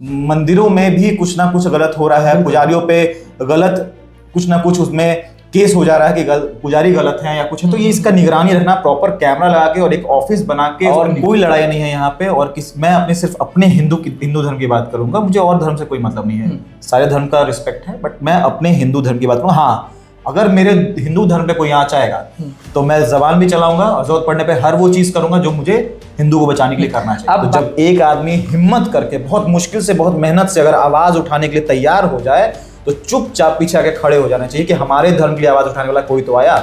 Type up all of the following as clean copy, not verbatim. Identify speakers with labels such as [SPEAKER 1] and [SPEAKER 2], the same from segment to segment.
[SPEAKER 1] मंदिरों में भी कुछ ना कुछ गलत हो रहा है, पुजारियों पे गलत कुछ ना कुछ उसमें केस हो जा रहा है कि पुजारी गलत है या कुछ है। तो ये इसका निगरानी रखना, प्रॉपर कैमरा लगा के और एक ऑफिस बना के, और कोई लड़ाई नहीं है यहाँ पे। और मैं सिर्फ अपने हिंदू धर्म की बात करूंगा, मुझे और धर्म से कोई मतलब नहीं है, सारे धर्म का रिस्पेक्ट है, बट मैं अपने हिंदू धर्म की बात करूँ। हाँ, अगर मेरे हिंदू धर्म पे कोई आँच आएगा तो मैं जबान भी चलाऊंगा और जरूरत पड़ने पे हर वो चीज करूंगा जो मुझे हिंदू को बचाने के लिए करना चाहिए। तो जब एक आदमी हिम्मत करके बहुत मुश्किल से, बहुत मेहनत से अगर आवाज उठाने के लिए तैयार हो जाए तो चुपचाप पीछे आके खड़े हो जाना चाहिए कि हमारे धर्म के लिए आवाज उठाने वाला कोई तो आया।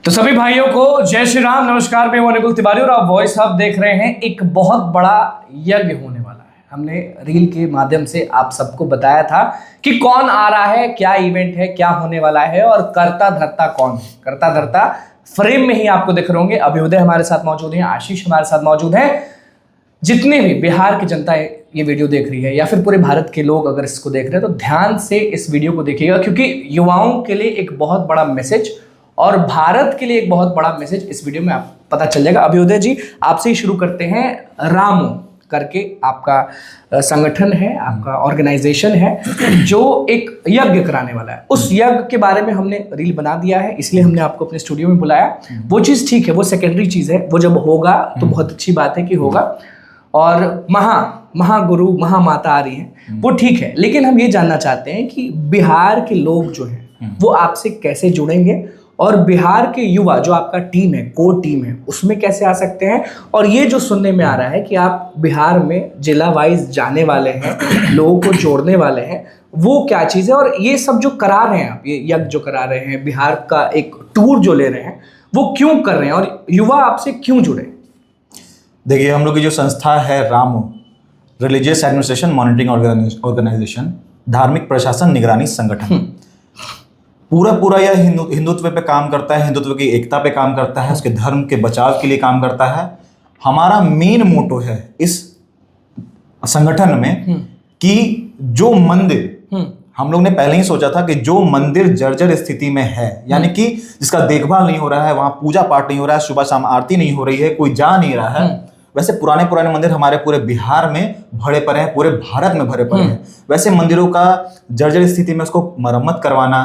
[SPEAKER 2] तो सभी भाइयों को जय श्री राम, नमस्कार। मैं हूं निकुल तिवारी और आप वॉइस हब देख रहे हैं। एक बहुत बड़ा यज्ञ होने वाला है। हमने रील के माध्यम से आप सबको बताया था कि कौन आ रहा है, क्या इवेंट है, क्या होने वाला है और करता धरता कौन है। करता धरता फ्रेम में ही आपको दिख रहे होंगे। अभ्युदय हमारे साथ मौजूद है, आशीष हमारे साथ मौजूद है। जितने भी बिहार की जनता ये वीडियो देख रही है या फिर पूरे भारत के लोग अगर इसको देख रहे हैं तो ध्यान से इस वीडियो को देखिएगा, क्योंकि युवाओं के लिए एक बहुत बड़ा मैसेज और भारत के लिए एक बहुत बड़ा मैसेज इस वीडियो में आप पता चल जाएगा। अभ्युदय जी, आपसे ही शुरू करते हैं। रामो करके आपका संगठन है, आपका ऑर्गेनाइजेशन है जो एक यज्ञ कराने वाला है। उस यज्ञ के बारे में हमने रील बना दिया है, इसलिए हमने आपको अपने स्टूडियो में बुलाया। वो चीज़ ठीक है, वो सेकेंडरी चीज़ है, वो जब होगा तो बहुत अच्छी बात है कि होगा। और महागुरु महामाता आ रही है, वो ठीक है, लेकिन हम ये जानना चाहते हैं कि बिहार के लोग जो हैं वो आपसे कैसे जुड़ेंगे और बिहार के युवा जो आपका टीम है, कोर टीम है, उसमें कैसे आ सकते हैं। और ये जो सुनने में आ रहा है कि आप बिहार में जिला वाइज जाने वाले हैं, लोगों को जोड़ने वाले हैं, वो क्या चीज़ है। और ये सब जो करा रहे हैं आप, ये यज्ञ जो करा रहे हैं, बिहार का एक टूर जो ले रहे हैं, वो क्यों कर रहे हैं और युवा आपसे क्यों जुड़े।
[SPEAKER 1] देखिए, हम लोग की जो संस्था है रामो, रिलीजियस एडमिनिस्ट्रेशन मॉनिटरिंग ऑर्गेनाइजेशन, धार्मिक प्रशासन निगरानी संगठन, पूरा यह हिंदुत्व पे काम करता है, हिंदुत्व की एकता पे काम करता है, उसके धर्म के बचाव के लिए काम करता है। हमारा मेन मोटो है इस संगठन में कि जो मंदिर, हम लोग ने पहले ही सोचा था कि जो मंदिर जर्जर स्थिति में है, यानी कि जिसका देखभाल नहीं हो रहा है, वहां पूजा पाठ नहीं हो रहा है, सुबह शाम आरती नहीं हो रही है, कोई जा नहीं रहा है, वैसे पुराने मंदिर हमारे पूरे बिहार में भरे पड़े हैं, पूरे भारत में भरे पड़े हैं, वैसे मंदिरों का जर्जर स्थिति में उसको मरम्मत करवाना,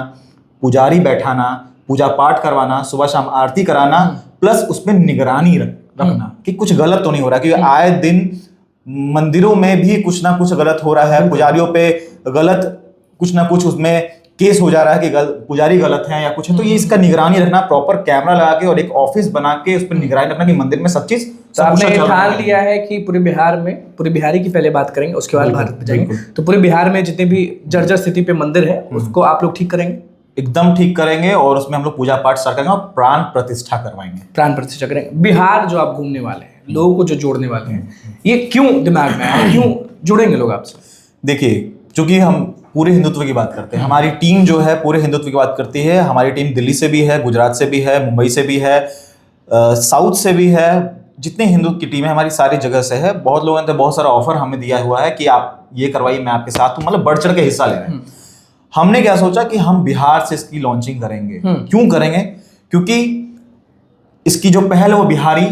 [SPEAKER 1] पुजारी बैठाना, पूजा पाठ करवाना, सुबह शाम आरती कराना, प्लस उसमें निगरानी रखना कि कुछ गलत तो नहीं हो रहा। क्योंकि आए दिन मंदिरों में भी कुछ ना कुछ गलत हो रहा है, पुजारियों पे गलत कुछ ना कुछ उसमें केस हो जा रहा है कि पुजारी गलत है या कुछ है। तो ये इसका निगरानी रखना, प्रॉपर कैमरा लगा के और एक ऑफिस बना के उस पर निगरानी रखना कि मंदिर में सब चीज।
[SPEAKER 2] तो आपने ठान लिया है कि पूरे बिहार में, पूरे बिहारी की पहले बात करेंगे, उसके बाद भारत में जाएंगे, तो पूरे बिहार में जितने भी जर्जर स्थिति पे मंदिर है उसको आप लोग ठीक करेंगे,
[SPEAKER 1] एकदम ठीक करेंगे। और उसमें हम लोग पूजा पाठ स्टार्ट करेंगे और प्राण प्रतिष्ठा करवाएंगे।
[SPEAKER 2] प्राण प्रतिष्ठा करेंगे। बिहार जो आप घूमने वाले हैं, लोगों को जो जोड़ने वाले हैं, ये क्यों दिमाग में आया, क्यों जुड़ेंगे लोग आपसे।
[SPEAKER 1] देखिए, क्योंकि हम पूरे हिंदुत्व की बात करते हैं, हमारी टीम जो है पूरे हिंदुत्व की बात करती है। हमारी टीम दिल्ली से भी है, गुजरात से भी है, मुंबई से भी है, साउथ से भी है। जितने हिंदू की टीम है हमारी सारी जगह से है। बहुत लोगों ने तो बहुत सारा ऑफर हमें दिया हुआ है कि आप ये करवाइए, मैं आपके साथ हूँ, मतलब बढ़ चढ़ के हिस्सा ले रहे हैं। हमने क्या सोचा कि हम बिहार से इसकी लॉन्चिंग करेंगे। क्यों करेंगे? क्योंकि इसकी जो पहल है वो बिहारी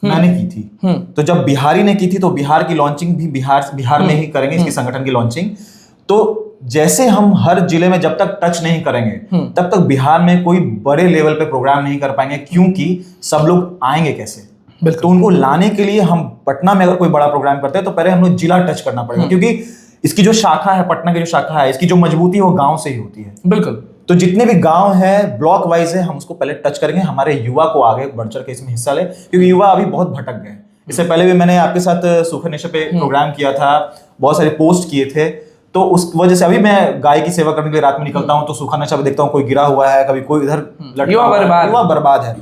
[SPEAKER 1] मैंने की थी। तो जब बिहारी ने की थी तो बिहार की लॉन्चिंग भी बिहार में ही करेंगे, इसकी संगठन की लॉन्चिंग। तो जैसे हम हर जिले में जब तक टच नहीं करेंगे तब तक बिहार में कोई बड़े लेवल पे प्रोग्राम नहीं कर पाएंगे, क्योंकि सब लोग आएंगे कैसे। तो उनको लाने के लिए हम पटना में अगर कोई बड़ा प्रोग्राम करते हैं तो पहले हम लोग जिला टच करना पड़ेगा, क्योंकि इसकी जो शाखा है, पटना की जो शाखा है, इसकी जो मजबूती है वो गांव से ही होती है।
[SPEAKER 2] बिल्कुल।
[SPEAKER 1] तो जितने भी गांव है, ब्लॉक वाइज है, हम उसको पहले टच करेंगे, हमारे युवा को आगे बढ़ चढ़ के इसमें हिस्सा ले, क्योंकि युवा अभी बहुत भटक गए। इससे पहले भी मैंने आपके साथ सूखा नेशा पे प्रोग्राम किया था, बहुत सारे पोस्ट किए थे। तो उस वजह से अभी मैं गाय की सेवा करने के लिए रात में निकलता हूँ तो सूखा नशा पे देखता हूँ कोई गिरा हुआ है, कभी कोई इधर
[SPEAKER 2] युवा
[SPEAKER 1] बर्बाद है।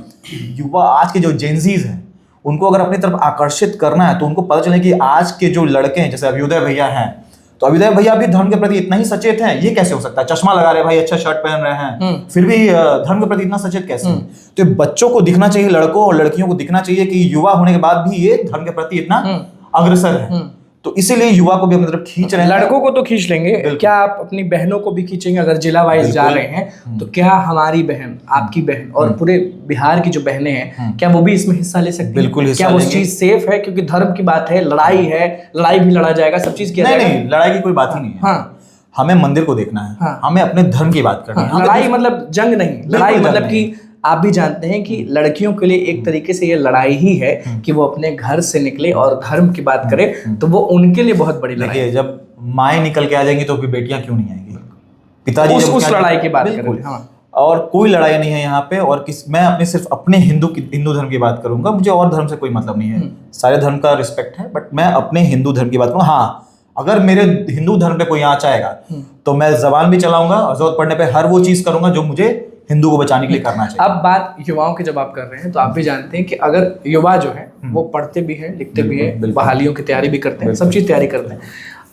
[SPEAKER 1] युवा आज के जो जेनजीज हैं उनको अगर अपनी तरफ आकर्षित करना है तो उनको पता चले कि आज के जो लड़के हैं, जैसे अभ्युदय भैया हैं, तो अभ्युदय भैया भी धर्म के प्रति इतना ही सचेत हैं। ये कैसे हो सकता है? चश्मा लगा रहे भाई, अच्छा शर्ट पहन रहे हैं, फिर भी धर्म के प्रति इतना सचेत कैसे है? तो बच्चों को दिखना चाहिए, लड़कों और लड़कियों को दिखना चाहिए कि युवा होने के बाद भी ये धर्म के प्रति इतना अग्रसर है। तो इसीलिए युवा को भी अपनी तरफ खींच रहे हैं।
[SPEAKER 2] लड़कों को तो खींच लेंगे, क्या आप अपनी बहनों को भी खींचेंगे? अगर जिला वाइज जा रहे हैं तो क्या हमारी बहन, आपकी बहन और पूरे बिहार की जो बहनें हैं, क्या वो भी इसमें हिस्सा ले सकती हैं?
[SPEAKER 1] बिल्कुल हिस्सा
[SPEAKER 2] क्या वो
[SPEAKER 1] लेंगे।
[SPEAKER 2] चीज सेफ है? क्योंकि धर्म की बात है, लड़ाई है, लड़ाई भी लड़ा जाएगा, सब चीज किया जाएगा।
[SPEAKER 1] नहीं, लड़ाई की कोई बात ही नहीं है।
[SPEAKER 2] हाँ,
[SPEAKER 1] हमें मंदिर को देखना है,
[SPEAKER 2] हाँ।
[SPEAKER 1] हमें अपने धर्म की बात करनी है। हमें
[SPEAKER 2] लड़ाई मतलब जंग नहीं, लड़ाई
[SPEAKER 1] जंग
[SPEAKER 2] मतलब
[SPEAKER 1] नहीं।
[SPEAKER 2] कि आप भी जानते हैं कि लड़कियों के लिए एक तरीके से ये लड़ाई ही है कि वो अपने घर से निकले और धर्म की बात करें, तो वो उनके लिए बहुत बड़ी लड़ाई है।
[SPEAKER 1] देखिए, जब माएँ निकल के आ जाएंगी तो फिर बेटियां क्यों नहीं आएंगी? पिताजी जब
[SPEAKER 2] उस
[SPEAKER 1] क्या-
[SPEAKER 2] लड़ाई की बात
[SPEAKER 1] बिल्कुल।
[SPEAKER 2] करें। हाँ,
[SPEAKER 1] और कोई लड़ाई नहीं है यहाँ पे। और मैं अपने सिर्फ अपने हिंदू धर्म की बात करूंगा, मुझे और धर्म से कोई मतलब नहीं है। सारे धर्म का रिस्पेक्ट है, बट मैं अपने हिंदू धर्म की बात करूँ। हाँ, अगर मेरे हिंदू धर्म पे कोई आँच आएगा तो मैं जबान भी चलाऊंगा और जरूरत पड़ने पे हर वो चीज करूंगा जो मुझे हिंदू को बचाने के लिए करना चाहिए।
[SPEAKER 2] अब बात युवाओं की जब आप कर रहे हैं तो आप भी जानते हैं कि अगर युवा जो है वो पढ़ते भी हैं, लिखते भी हैं, बहालियों की तैयारी भी करते हैं, सब चीज तैयारी करते हैं,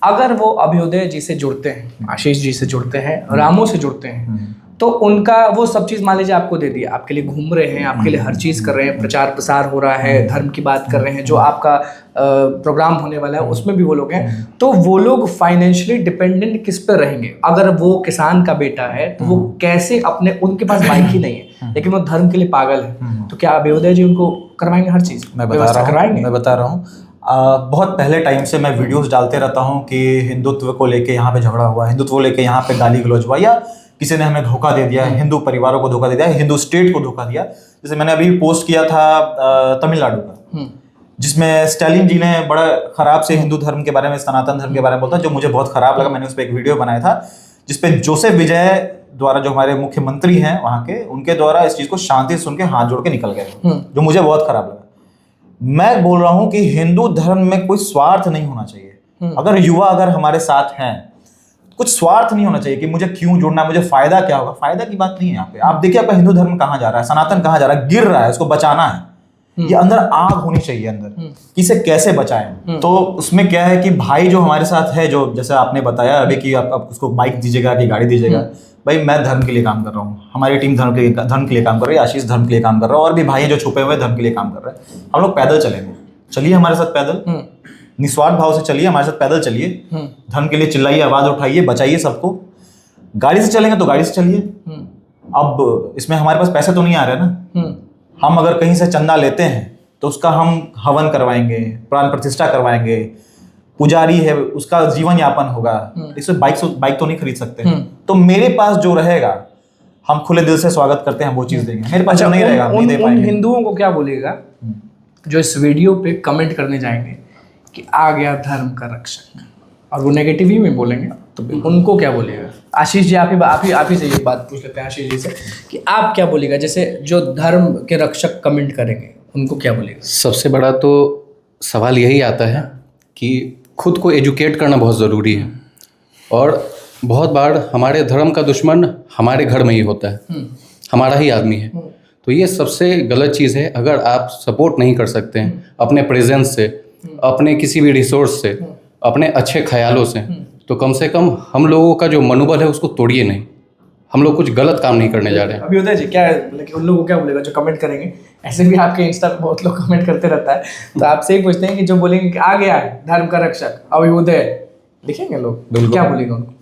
[SPEAKER 2] अगर वो अभ्युदय जी से जुड़ते हैं, आशीष जी से जुड़ते हैं, रामों से जुड़ते हैं, तो उनका वो सब चीज मान लीजिए आपको दे दिया, आपके लिए घूम रहे हैं, आपके लिए हर चीज कर रहे हैं, प्रचार प्रसार हो रहा है, धर्म की बात कर रहे हैं, जो आपका प्रोग्राम होने वाला है उसमें भी वो लोग हैं, तो वो लोग फाइनेंशियली डिपेंडेंट किस पे रहेंगे? अगर वो किसान का बेटा है तो वो कैसे अपने, उनके पास बाइक ही नहीं है लेकिन वो धर्म के लिए पागल है, तो क्या अभ्युदय जी उनको करवाएंगे हर चीज?
[SPEAKER 1] मैं बता रहा हूँ बहुत पहले टाइम से मैं वीडियोस डालते रहता हूँ कि हिंदुत्व को लेके यहाँ पे झगड़ा हुआ, हिंदुत्व को लेके यहाँ पे गाली गलौज हुआ, या किसी ने हमें धोखा दे दिया, हिंदू परिवारों को धोखा दे दिया, हिंदू स्टेट को धोखा दिया। जैसे मैंने अभी पोस्ट किया था तमिलनाडु का, जिसमें स्टालिन जी ने बड़ा खराब से हिंदू धर्म के बारे में, सनातन धर्म के बारे में बोलता, जो मुझे बहुत खराब लगा। मैंने उस पर एक वीडियो बनाया था जिसपे जोसेफ विजय द्वारा, जो हमारे मुख्यमंत्री हैं वहाँ के, उनके द्वारा इस चीज को शांति से सुन के हाथ जोड़ के निकल गए, जो मुझे बहुत खराब लगा। मैं बोल रहा हूँ कि हिंदू धर्म में कोई स्वार्थ नहीं होना चाहिए। अगर युवा अगर हमारे साथ हैं, कुछ स्वार्थ नहीं होना चाहिए कि मुझे क्यों जुड़ना है, मुझे फायदा क्या होगा। फायदा की बात नहीं है यहाँ पे। आप देखिए आपका हिंदू धर्म कहाँ जा रहा है, सनातन कहाँ जा रहा है, गिर रहा है, उसको बचाना है। ये अंदर आग होनी चाहिए अंदर कि इसे कैसे बचाएं। तो उसमें क्या है कि भाई जो हमारे साथ है, जो जैसे आपने बताया अभी कि आप उसको बाइक दीजिएगा कि गाड़ी दीजिएगा, भाई मैं धर्म के लिए काम कर रहा हूँ, हमारी टीम धर्म के लिए काम कर रही है, आशीष धर्म के लिए काम कर रहा है, और भी भाई हैं जो छुपे हुए धर्म के लिए काम कर रहे हैं। हम लोग पैदल चलेंगे, चलिए हमारे साथ पैदल, निस्वार्थ भाव से चलिए, हमारे साथ पैदल चलिए, धर्म के लिए चिल्लाइए, आवाज उठाइए, बचाइए सबको। गाड़ी से चलेंगे तो गाड़ी से चलिए। अब इसमें हमारे पास पैसे तो नहीं आ रहे ना, हम अगर कहीं से चंदा लेते हैं तो उसका हम हवन करवाएंगे, प्राण प्रतिष्ठा करवाएंगे, पुजारी है उसका जीवन यापन होगा, इसमें बाइक तो नहीं खरीद सकते। तो मेरे पास जो रहेगा हम खुले दिल से स्वागत करते हैं, वो चीज देंगे। मेरे पास जो नहीं रहेगा नहीं दे पाएंगे।
[SPEAKER 2] हिंदुओं को क्या बोलेगा जो इस वीडियो पे कमेंट करने जाएंगे कि आ गया धर्म का रक्षक, और वो नेगेटिव ही में बोलेंगे, तो उनको क्या बोलेगा? आशीष जी आप ही से ये बात पूछ लेते हैं आशीष जी से कि आप क्या बोलेगा, जैसे जो धर्म के रक्षक कमेंट करेंगे उनको क्या बोलेगा?
[SPEAKER 3] सबसे बड़ा तो सवाल यही आता है कि खुद को एजुकेट करना बहुत ज़रूरी है, और बहुत बार हमारे धर्म का दुश्मन हमारे घर में ही होता है, हमारा ही आदमी है। तो ये सबसे गलत चीज़ है। अगर आप सपोर्ट नहीं कर सकते हैं अपने प्रेजेंस से, अपने किसी भी रिसोर्स से, अपने अच्छे ख्यालों से, तो कम से कम हम लोगों का जो मनोबल है उसको तोड़िए नहीं। हम लोग कुछ गलत काम नहीं करने जा रहे हैं।
[SPEAKER 2] अभ्युदय जी क्या मतलब उन लोगों को क्या बोलेगा जो कमेंट करेंगे? ऐसे भी आपके इंस्टा पे बहुत लोग कमेंट करते रहता है, तो आपसे ही पूछते हैं कि जो बोलेंगे कि आ गया धर्म का रक्षक अभ्युदय, लिखेंगे लोग, क्या बोलेंगे उनको?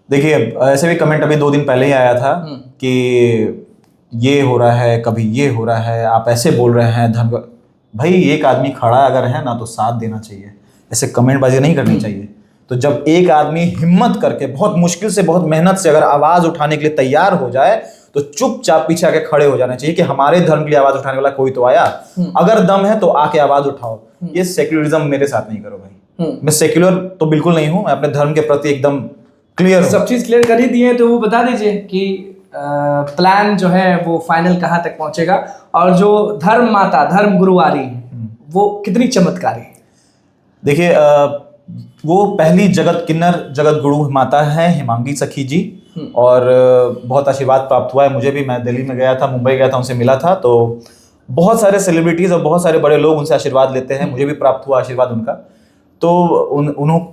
[SPEAKER 1] देखिए ऐसे भी कमेंट अभी 2 दिन पहले ही आया था कि ये हो रहा है, कभी ये हो रहा है, आप ऐसे बोल रहे हैं धर्म। भाई एक आदमी खड़ा अगर है ना तो साथ देना चाहिए, ऐसे कमेंटबाजी नहीं करनी चाहिए। तो जब एक आदमी हिम्मत करके बहुत मुश्किल से, बहुत मेहनत से अगर आवाज उठाने के लिए तैयार हो जाए तो चुपचाप पीछे आके खड़े हो जाना चाहिए कि हमारे धर्म के लिए आवाज उठाने वाला कोई तो आया, अगर दम है तो आके आवाज उठाओ। ये सेक्युलरिज्म मेरे साथ नहीं करो भाई। मैं सेक्युलर तो बिल्कुल नहीं हूँ, मैं अपने धर्म के प्रति एकदम क्लियर हूँ।
[SPEAKER 2] सब चीज क्लियर कर ही दिए, तो वो बता दीजिए कि प्लान जो है वो फाइनल कहाँ तक पहुंचेगा, और जो धर्म माता, धर्म गुरुवारी वो कितनी चमत्कारी है?
[SPEAKER 1] देखिए वो पहली जगत किन्नर, जगत गुरु माता है हिमांगी सखी जी, और बहुत आशीर्वाद प्राप्त हुआ है मुझे भी। मैं दिल्ली में गया था, मुंबई गया था, उनसे मिला था, तो बहुत सारे सेलिब्रिटीज और बहुत सारे बड़े लोग उनसे आशीर्वाद लेते हैं, मुझे भी प्राप्त हुआ आशीर्वाद उनका। तो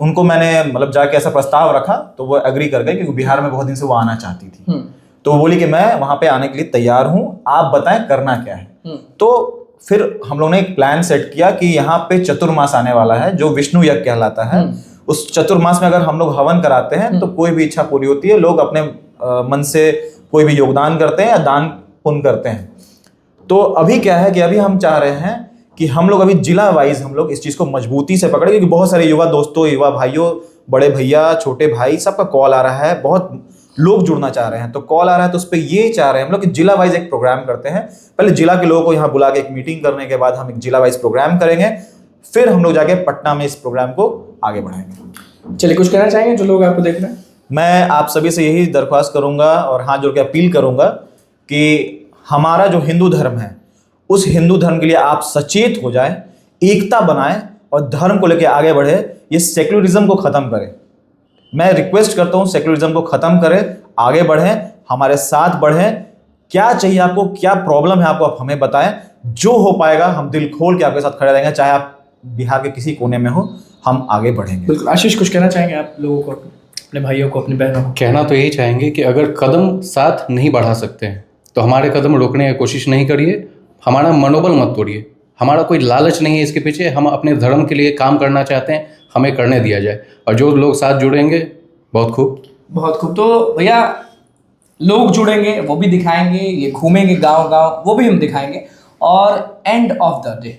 [SPEAKER 1] उनको मैंने मतलब जाके ऐसा प्रस्ताव रखा तो वो एग्री कर गए, क्योंकि बिहार में बहुत दिन से वो आना चाहती थी। तो वो बोली कि मैं वहां पे आने के लिए तैयार हूँ, आप बताएं करना क्या है। तो फिर हम लोगों ने एक प्लान सेट किया कि यहाँ पे चतुर्मास आने वाला है जो विष्णु यज्ञ कहलाता है। उस चतुर्मास में अगर हम लोग हवन कराते हैं तो कोई भी इच्छा पूरी होती है। लोग अपने मन से कोई भी योगदान करते हैं या दान पुण्य करते हैं। तो अभी क्या है कि अभी हम चाह रहे हैं कि हम लोग अभी जिला वाइज हम लोग इस चीज़ को मजबूती से पकड़े, क्योंकि बहुत सारे युवा दोस्तों, युवा भाइयों, बड़े भैया, छोटे भाई, सबका कॉल आ रहा है, बहुत लोग जुड़ना चाह रहे हैं। तो कॉल आ रहा है तो उस पर ये चाह रहे हैं हम लोग कि जिला वाइज एक प्रोग्राम करते हैं। पहले जिला के लोगों को यहाँ बुला के एक मीटिंग करने के बाद हम एक जिला वाइज प्रोग्राम करेंगे, फिर हम लोग जाके पटना में इस प्रोग्राम को आगे बढ़ाएंगे।
[SPEAKER 2] चलिए, कुछ कहना चाहेंगे जो लोग आपको देख रहे हैं?
[SPEAKER 1] मैं आप सभी से यही दरख्वास्त करूंगा और हाथ जोड़ के अपील करूंगा कि हमारा जो हिंदू धर्म है उस हिंदू धर्म के लिए आप सचेत हो जाए, एकता बनाए और धर्म को लेकर आगे बढ़े। ये सेक्युलरिज्म को खत्म करें। मैं रिक्वेस्ट करता हूं सेक्युलरिज्म को खत्म करें, आगे बढ़ें, हमारे साथ बढ़ें। क्या चाहिए आपको, क्या प्रॉब्लम है आपको, आप हमें बताएं। जो हो पाएगा हम दिल खोल के आपके साथ खड़े रहेंगे, चाहे आप बिहार के किसी कोने में हो, हम आगे बढ़ेंगे।
[SPEAKER 2] बिल्कुल। आशीष, कुछ कहना चाहेंगे आप लोगों को, अपने भाइयों को, अपनी बहनों को?
[SPEAKER 3] कहना तो यही चाहेंगे कि अगर कदम साथ नहीं बढ़ा सकते हैं तो हमारे कदम रोकने की कोशिश नहीं करिए। हमारा मनोबल मत तोड़िए। हमारा कोई लालच नहीं है इसके पीछे। हम अपने धर्म के लिए काम करना चाहते हैं, हमें करने दिया जाए। और जो लोग साथ जुड़ेंगे, बहुत खूब,
[SPEAKER 2] बहुत खूब। तो भैया, लोग जुड़ेंगे, वो भी दिखाएंगे, ये घूमेंगे गांव गांव, वो भी हम दिखाएंगे। और एंड ऑफ द डे